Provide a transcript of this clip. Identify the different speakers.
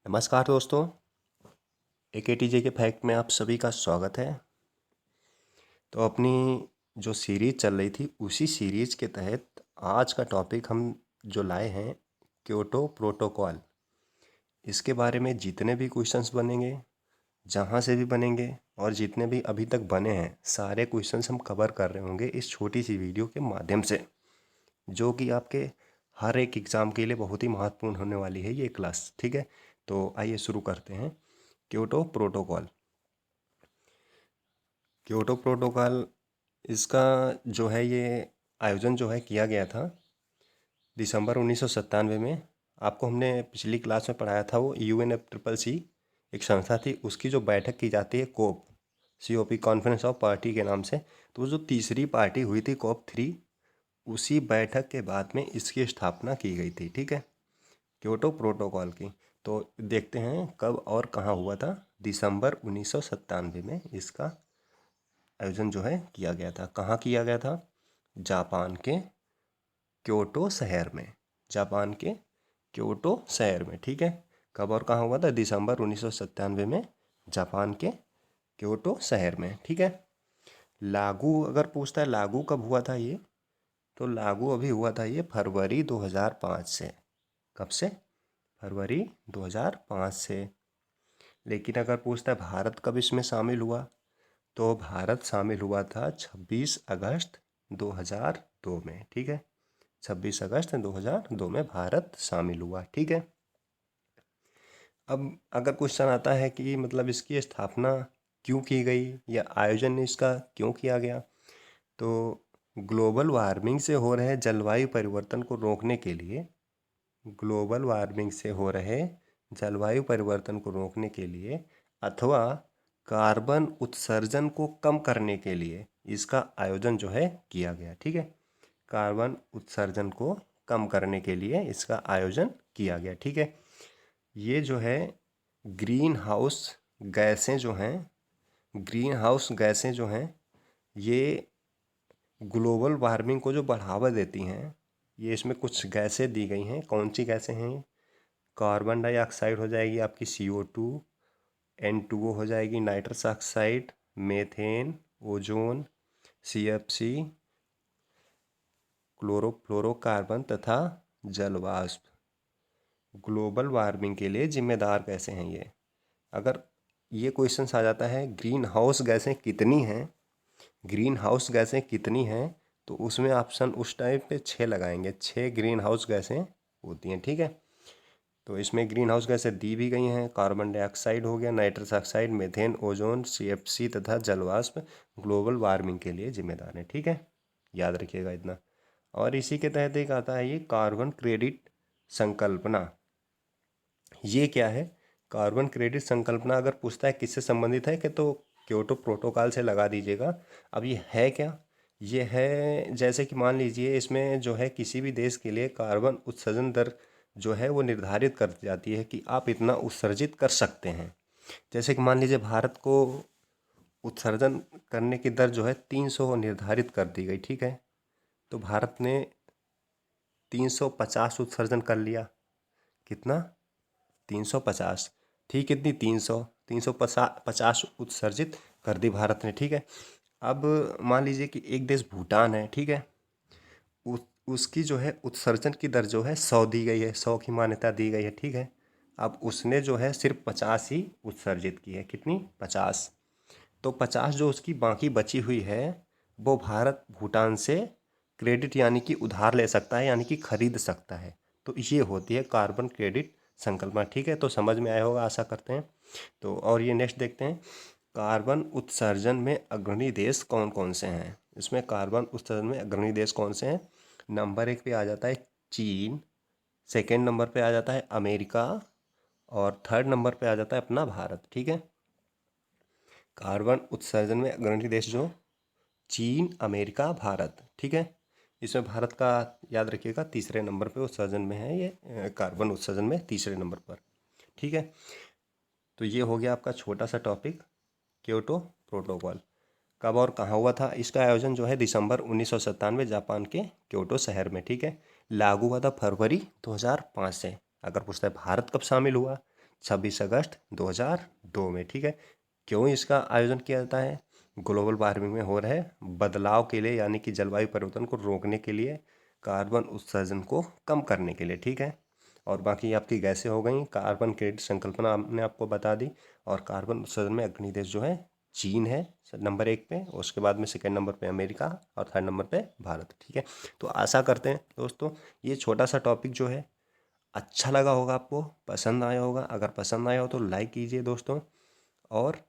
Speaker 1: नमस्कार दोस्तों, AKTJ के फैक्ट में आप सभी का स्वागत है। तो अपनी जो सीरीज़ चल रही थी उसी सीरीज़ के तहत आज का टॉपिक हम जो लाए हैं क्योटो प्रोटोकॉल। इसके बारे में जितने भी क्वेश्चंस बनेंगे, जहाँ से भी बनेंगे और जितने भी अभी तक बने हैं सारे क्वेश्चंस हम कवर कर रहे होंगे इस छोटी सी वीडियो के माध्यम से, जो कि आपके हर एक एग्ज़ाम के लिए बहुत ही महत्वपूर्ण होने वाली है ये क्लास। ठीक है, तो आइए शुरू करते हैं। Kyoto protocol. क्योटो प्रोटोकॉल इसका जो है ये आयोजन जो है किया गया था दिसंबर 1997 में। आपको हमने पिछली क्लास में पढ़ाया था, वो UNFCCC एक संस्था थी, उसकी जो बैठक की जाती है COP कॉन्फ्रेंस ऑफ पार्टी के नाम से। तो वो जो तीसरी पार्टी हुई थी COP 3, उसी बैठक के बाद में इसकी स्थापना की गई थी। ठीक है, क्योटो प्रोटोकॉल की। तो देखते हैं कब और कहाँ हुआ था। दिसंबर 1997 में इसका आयोजन जो है किया गया था। कहाँ किया गया था? जापान के क्योटो शहर में। जापान के क्योटो शहर में। ठीक है, कब और कहाँ हुआ था? दिसंबर 1997 में जापान के क्योटो शहर में। ठीक है, लागू अगर पूछता है लागू कब हुआ था ये, तो लागू अभी हुआ था ये फरवरी 2005 से। कब से? फरवरी 2005 से। लेकिन अगर पूछता है भारत कब इसमें शामिल हुआ, तो भारत शामिल हुआ था 26 अगस्त 2002 में। ठीक है, 26 अगस्त 2002 में भारत शामिल हुआ। ठीक है, अब अगर क्वेश्चन आता है कि मतलब इसकी स्थापना क्यों की गई या आयोजन इसका क्यों किया गया, तो ग्लोबल वार्मिंग से हो रहे जलवायु परिवर्तन को रोकने के लिए, ग्लोबल वार्मिंग से हो रहे जलवायु परिवर्तन को रोकने के लिए अथवा कार्बन उत्सर्जन को कम करने के लिए इसका आयोजन जो है किया गया। ठीक है, कार्बन उत्सर्जन को कम करने के लिए इसका आयोजन किया गया। ठीक है, ये जो है ग्रीन हाउस गैसें जो हैं, ग्रीन हाउस गैसें जो हैं, ये ग्लोबल वार्मिंग को जो बढ़ावा देती हैं, ये इसमें कुछ गैसें दी गई हैं। कौन सी गैसें हैं? कार्बन डाइऑक्साइड हो जाएगी आपकी CO2, N2O हो जाएगी nitrous oxide, methane, ozone, CFC, chlorofluorocarbon तथा जलवाष्प। ग्लोबल वार्मिंग के लिए जिम्मेदार गैसें हैं ये। अगर ये क्वेश्चन आ जाता है ग्रीन हाउस गैसें कितनी हैं, ग्रीन हाउस गैसें कितनी हैं, तो उसमें ऑप्शन उस टाइम पे 6 लगाएंगे। 6 ग्रीन हाउस गैसें होती हैं। ठीक है, तो इसमें ग्रीन हाउस गैसें दी भी गई हैं। कार्बन डाइऑक्साइड हो गया, nitrous oxide, methane, ozone, CFC तथा जलवाष्प ग्लोबल वार्मिंग के लिए जिम्मेदार हैं। ठीक है, याद रखिएगा इतना। और इसी के तहत एक आता है ये कार्बन क्रेडिट संकल्पना। ये क्या है? कार्बन क्रेडिट संकल्पना अगर पूछता है किससे संबंधित है कि, तो क्योटो प्रोटोकॉल से लगा दीजिएगा। अब ये है क्या? ये है जैसे कि मान लीजिए इसमें जो है किसी भी देश के लिए कार्बन उत्सर्जन दर जो है वो निर्धारित कर दी जाती है कि आप इतना उत्सर्जित कर सकते हैं। जैसे कि मान लीजिए भारत को उत्सर्जन करने की दर जो है 300 निर्धारित कर दी गई। ठीक है, तो भारत ने 350 उत्सर्जन कर लिया। कितना? 350। ठीक, कितनी? 350 उत्सर्जित कर दी भारत ने। ठीक है, अब मान लीजिए कि एक देश भूटान है। ठीक है, उसकी जो है उत्सर्जन की दर जो है 100 दी गई है, 100 की मान्यता दी गई है। ठीक है, अब उसने जो है सिर्फ 50 ही उत्सर्जित की है। कितनी? 50। तो 50 जो उसकी बाकी बची हुई है वो भारत भूटान से क्रेडिट यानी कि उधार ले सकता है, यानी कि खरीद सकता है। तो ये होती है कार्बन क्रेडिट संकल्पना। ठीक है, तो समझ में आया होगा आशा करते हैं। तो और ये नेक्स्ट देखते हैं, कार्बन उत्सर्जन में अग्रणी देश कौन कौन से हैं। इसमें कार्बन उत्सर्जन में अग्रणी देश कौन से हैं? नंबर 1 पे आ जाता है चीन, सेकेंड नंबर पे आ जाता है अमेरिका, और थर्ड नंबर पे आ जाता है अपना भारत। ठीक है, कार्बन उत्सर्जन में अग्रणी देश जो चीन, अमेरिका, भारत। ठीक है, इसमें भारत का याद रखिएगा तीसरे नंबर पे उत्सर्जन में है ये, कार्बन उत्सर्जन में तीसरे नंबर पर। ठीक है, तो ये हो गया आपका छोटा सा टॉपिक क्योटो प्रोटोकॉल। कब और कहाँ हुआ था? इसका आयोजन जो है दिसंबर 1997 जापान के क्योटो शहर में। ठीक है, लागू हुआ था फरवरी 2005 से। अगर पूछता है भारत कब शामिल हुआ, 26 अगस्त 2002 में। ठीक है, क्यों इसका आयोजन किया जाता है? ग्लोबल वार्मिंग में हो रहे बदलाव के लिए, यानी कि जलवायु परिवर्तन को रोकने के लिए, कार्बन उत्सर्जन को कम करने के लिए। ठीक है, और बाकी आपकी गैसें हो गई, कार्बन क्रेडिट संकल्पना हमने आपको बता दी। और कार्बन उत्सर्जन में अग्रणी देश जो है चीन है नंबर 1 पे, उसके बाद में सेकंड नंबर पे अमेरिका और थर्ड नंबर पे भारत। ठीक है, तो आशा करते हैं दोस्तों ये छोटा सा टॉपिक जो है अच्छा लगा होगा, आपको पसंद आया होगा। अगर पसंद आया हो तो लाइक कीजिए दोस्तों, और